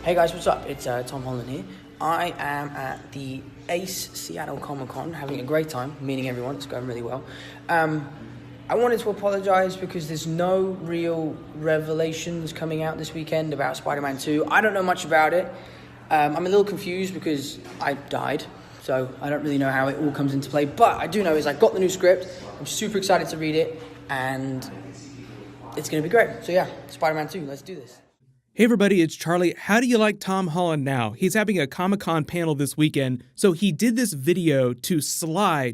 Hey guys, what's up? It's Tom Holland here. I am at the Ace Seattle Comic Con, having a great time, meeting everyone. It's going really well. I wanted to apologize because there's no real revelations coming out this weekend about Spider-Man 2. I don't know much about it. I'm a little confused because I died, so I don't really know how it all comes into play. But I do know is I got the new script. I'm super excited to read it, and it's going to be great. So yeah, Spider-Man 2, let's do this. Hey everybody, it's Charlie. How do you like Tom Holland now? He's having a Comic-Con panel this weekend, so he did this video to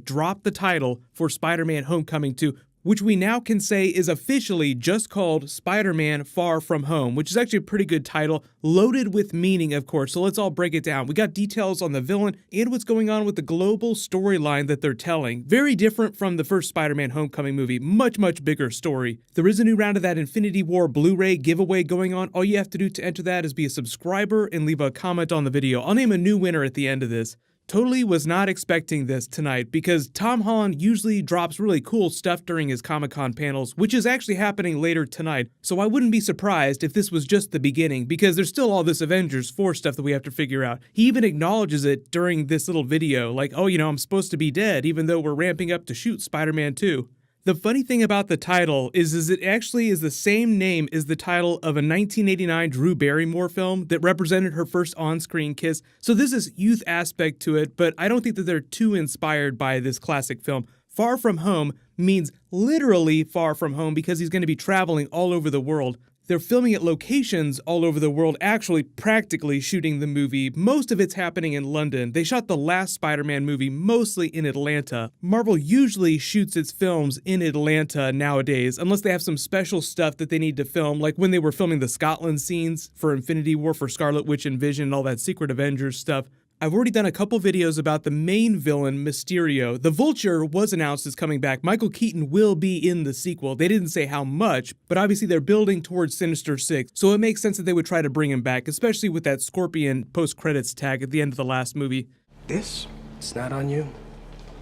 drop the title for Spider-Man Homecoming 2, which we now can say is officially just called Spider-Man Far From Home, which is actually a pretty good title, loaded with meaning, of course, so let's all break it down. We got details on the villain and what's going on with the global storyline that they're telling. Very different from the first Spider-Man Homecoming movie, much bigger story. There is a new round of that Infinity War Blu-ray giveaway going on. All you have to do to enter that is be a subscriber and leave a comment on the video. I'll name a new winner at the end of this. Totally was not expecting this tonight because Tom Holland usually drops really cool stuff during his Comic-Con panels, which is actually happening later tonight. So I wouldn't be surprised if this was just the beginning because there's still all this Avengers 4 stuff that we have to figure out. He even acknowledges it during this little video, like, oh, I'm supposed to be dead even though we're ramping up to shoot Spider-Man 2. The funny thing about the title is it actually is the same name as the title of a 1989 Drew Barrymore film that represented her first on-screen kiss. So this is youth aspect to it, but I don't think that they're too inspired by this classic film. Far From Home means literally far from home because he's going to be traveling all over the world. They're filming at locations all over the world, actually practically shooting the movie. Most of it's happening in London. They shot the last Spider-Man movie mostly in Atlanta. Marvel usually shoots its films in Atlanta nowadays, unless they have some special stuff that they need to film, like when they were filming the Scotland scenes for Infinity War, for Scarlet Witch and Vision and all that Secret Avengers stuff. I've already done a couple videos about the main villain, Mysterio. The Vulture was announced as coming back. Michael Keaton will be in the sequel. They didn't say how much, but obviously they're building towards Sinister Six, so it makes sense that they would try to bring him back, especially with that Scorpion post-credits tag at the end of the last movie. It's not on you.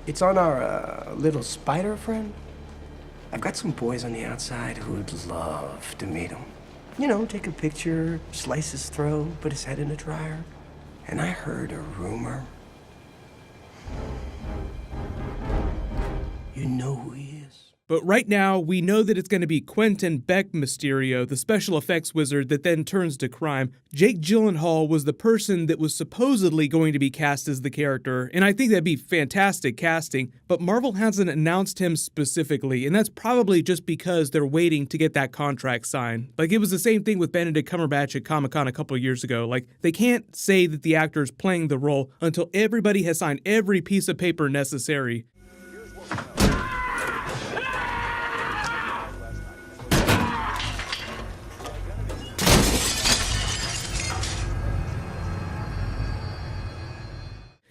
It's on our little spider friend. I've got some boys on the outside who would love to meet him. Take a picture, slice his throat, put his head in a dryer. And I heard a rumor. You know who he is. But right now, we know that it's going to be Quentin Beck Mysterio, the special effects wizard that then turns to crime. Jake Gyllenhaal was the person that was supposedly going to be cast as the character, and I think that'd be fantastic casting, but Marvel hasn't announced him specifically, and that's probably just because they're waiting to get that contract signed. Like, it was the same thing with Benedict Cumberbatch at Comic-Con a couple years ago. Like, they can't say that the actor's playing the role until everybody has signed every piece of paper necessary.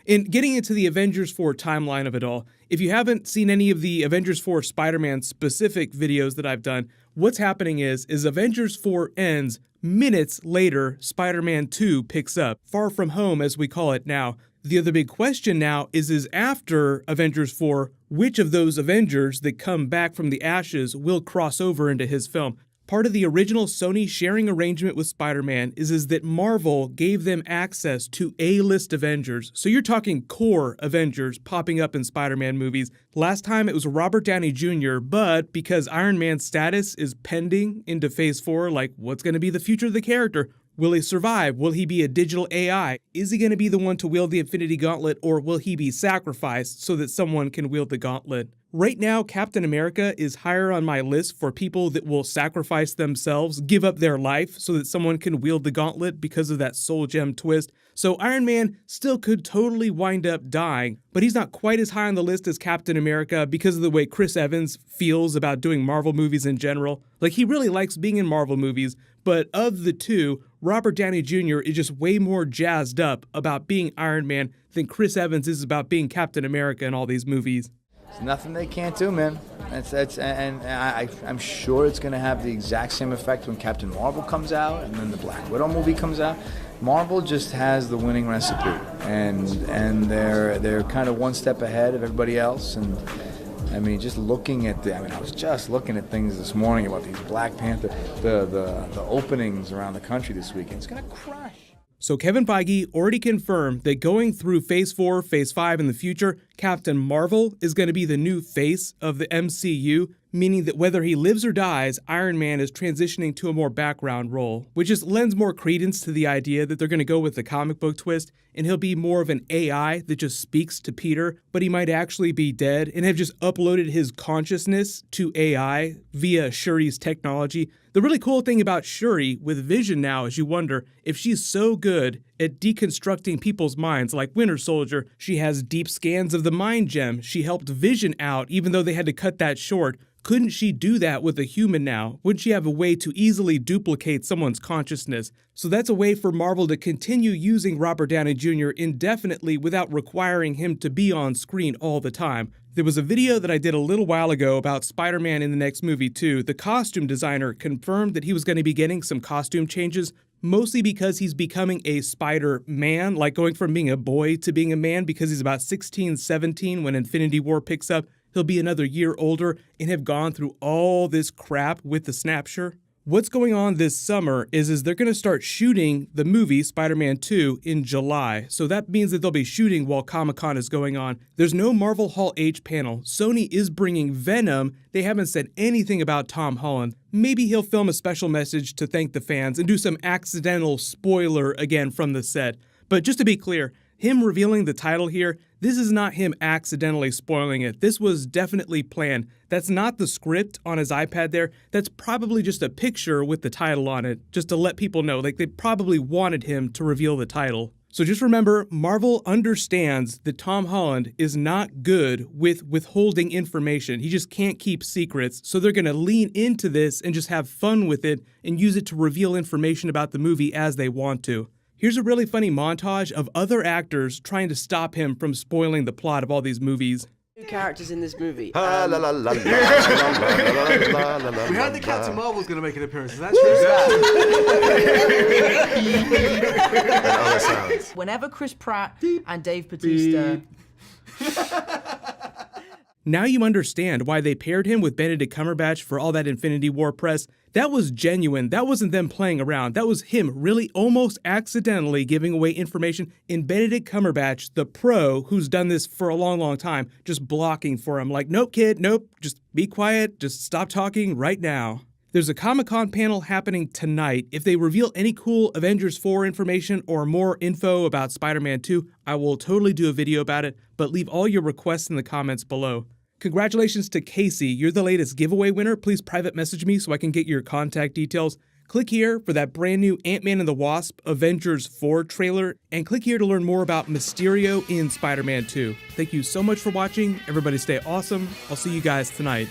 And getting into the Avengers 4 timeline of it all, if you haven't seen any of the Avengers 4 Spider-Man specific videos that I've done, what's happening is Avengers 4 ends, minutes later, Spider-Man 2 picks up. Far From Home, as we call it now. The other big question now is after Avengers 4, which of those Avengers that come back from the ashes will cross over into his film? Part of the original Sony sharing arrangement with Spider-Man is that Marvel gave them access to A-list Avengers. So you're talking core Avengers popping up in Spider-Man movies. Last time it was Robert Downey Jr., but because Iron Man's status is pending into Phase 4, like what's going to be the future of the character? Will he survive? Will he be a digital AI? Is he going to be the one to wield the Infinity Gauntlet, or will he be sacrificed so that someone can wield the gauntlet? Right now, Captain America is higher on my list for people that will sacrifice themselves, give up their life so that someone can wield the gauntlet because of that soul gem twist. So Iron Man still could totally wind up dying, but he's not quite as high on the list as Captain America because of the way Chris Evans feels about doing Marvel movies in general. Like, he really likes being in Marvel movies, but of the two, Robert Downey Jr. is just way more jazzed up about being Iron Man than Chris Evans is about being Captain America in all these movies. There's nothing they can't do, man. I'm sure it's going to have the exact same effect when Captain Marvel comes out and then the Black Widow movie comes out. Marvel just has the winning recipe, and they're kind of one step ahead of everybody else. And I mean, just looking at I was just looking at things this morning about these Black Panther, the openings around the country this weekend. It's going to crush. So Kevin Feige already confirmed that going through Phase 4, Phase 5 in the future, Captain Marvel is going to be the new face of the MCU, meaning that whether he lives or dies, Iron Man is transitioning to a more background role, which just lends more credence to the idea that they're going to go with the comic book twist, and he'll be more of an AI that just speaks to Peter, but he might actually be dead and have just uploaded his consciousness to AI via Shuri's technology. The really cool thing about Shuri with Vision now is you wonder if she's so good at deconstructing people's minds like Winter Soldier. She has deep scans of the mind gem. She helped Vision out even though they had to cut that short. Couldn't she do that with a human now? Wouldn't she have a way to easily duplicate someone's consciousness? So that's a way for Marvel to continue using Robert Downey Jr. indefinitely without requiring him to be on screen all the time. There was a video that I did a little while ago about Spider-Man in the next movie too. The costume designer confirmed that he was going to be getting some costume changes, mostly because he's becoming a Spider-Man, like going from being a boy to being a man because he's about 16, 17 when Infinity War picks up. He'll be another year older and have gone through all this crap with the Snapshot. What's going on this summer is they're going to start shooting the movie Spider-Man 2 in July. So that means that they'll be shooting while Comic-Con is going on. There's no Marvel Hall H panel. Sony is bringing Venom. They haven't said anything about Tom Holland. Maybe he'll film a special message to thank the fans and do some accidental spoiler again from the set. But just to be clear, him revealing the title here, this is not him accidentally spoiling it. This was definitely planned. That's not the script on his iPad there. That's probably just a picture with the title on it, just to let people know. Like, they probably wanted him to reveal the title. So just remember, Marvel understands that Tom Holland is not good with withholding information. He just can't keep secrets. So they're going to lean into this and just have fun with it and use it to reveal information about the movie as they want to. Here's a really funny montage of other actors trying to stop him from spoiling the plot of all these movies. Two characters in this movie. We heard that Captain Marvel's going to make an appearance. Is that true? Whenever Chris Pratt and Dave Bautista... Now you understand why they paired him with Benedict Cumberbatch for all that Infinity War press. That was genuine. That wasn't them playing around. That was him really almost accidentally giving away information, and Benedict Cumberbatch, the pro who's done this for a long, long time, just blocking for him. Like, nope, kid, nope, just be quiet, just stop talking right now. There's a Comic-Con panel happening tonight. If they reveal any cool Avengers 4 information or more info about Spider-Man 2, I will totally do a video about it, but leave all your requests in the comments below. Congratulations to Casey, you're the latest giveaway winner. Please private message me so I can get your contact details. Click here for that brand new Ant-Man and the Wasp Avengers 4 trailer, and click here to learn more about Mysterio in Spider-Man 2. Thank you so much for watching. Everybody stay awesome. I'll see you guys tonight.